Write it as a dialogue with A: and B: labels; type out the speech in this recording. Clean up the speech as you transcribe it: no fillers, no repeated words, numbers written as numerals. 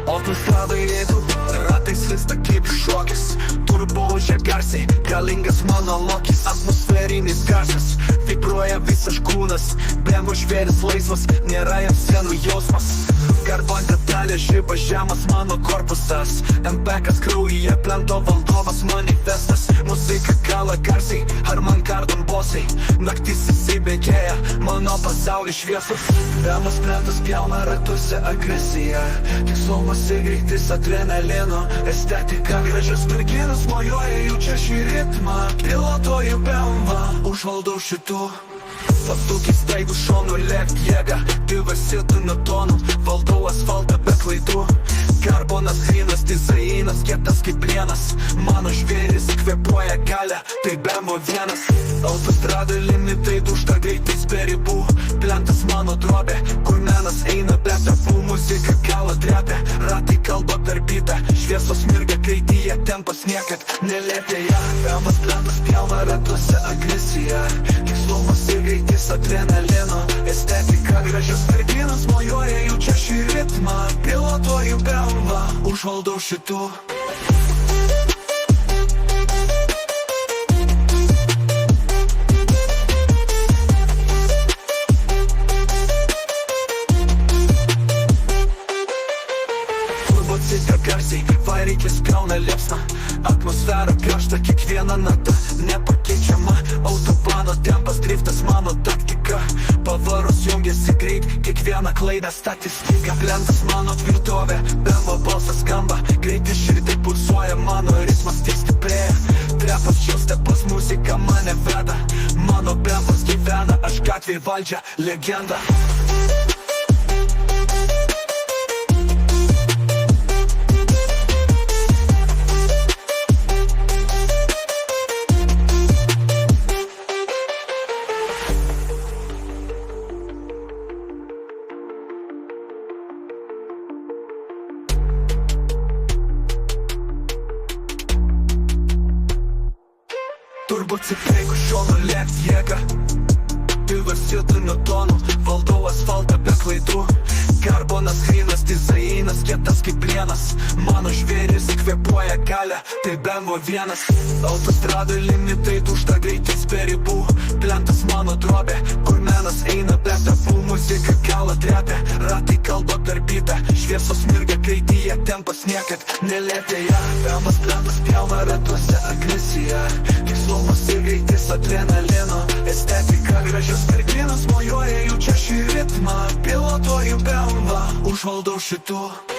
A: Autostradoj eitų, ratais slysta kaip šokis. Turbožia garsiai, galingas mano lokis. Atmosferinis garsas, vibruoja visas kūnas. Bemo žvėris laisvas, nėra jam senų jausmas. Karbon detalė, žiba žemas mano korpusas. MPK-as kraujyje plento valdovas manifestas. Muzika kala garsiai, ar man kardom bosai. Naktis įsibėgėja, mano pasaulis šviesus. Bemas plentas pjauna ratuose agresiją. Tikslumas ir greitis adrenalino. Estetika gražios merginos mojuoja jaučia šį ritmą. Pilotuoju BMW, užvaldau šitų. Faktukis staigus šonų lėkt jėga. Divasi tu nuo tonų, valdau asfaltą be klaidų. Karbonas grynas, dizainas, kietas kaip plienas. Mano žvėris kvėpuoja galia, tai Bemo vienas. Autostradoj limitai dūžta greitais be ribų. Plentas mano drobė, kur menas eina be tapų. Muzika gala drepia, ratai kalba per bitą. Šviesos mirga kreityje, tempas niekad nelėtėja. Bemas plentas pjauna ratuose agresiją. Tikslumas ir greitis adrenalino. Estetika gražios merginos mojuoja jaučia šį ritmą. Pilotuoju BMW, užvaldau šitų. Turbocika garsiai, variklis gauna liepsną. Atmosfera grąžta, kiekviena nata nepakeičiama. Autobano tempas, driftas mano taktika. Pavaros jungiasi greit, kiekviena klaida statistika. Plentas mano tvirtovė, Bemo balsas skamba. Greitis širdį pulsuoja, mano ritmas tik stiprėja. Trepas šios stepas, muzika mane veda. Mano Bemas gyvena, aš gatvėj valdžia legenda. Turbocikleikus šonų lėkt jėga. Pilvasi tu nuo tonų, valdau asfaltą be klaidų. Karbonas grynas, dizainas, kietas kaip plienas. Mano žvėris kvėpuoja galia, tai Bemo vienas. Autostradoj limitai dūžta greitis be ribų. Plentas mano drobė, kur menas eina be tapų. Muzika gala drepia, ratai kalba per bitą. Šviesos mirga kreityje, tempas niekad nelėtėja. Bemas plentas pjauna ratuose agresiją. Tikslumas ir greitis adrenalino. Estetika gražios merginos mojuoja jaučia šį ritmą. Pilotuoju BMW, užvaldau šitų.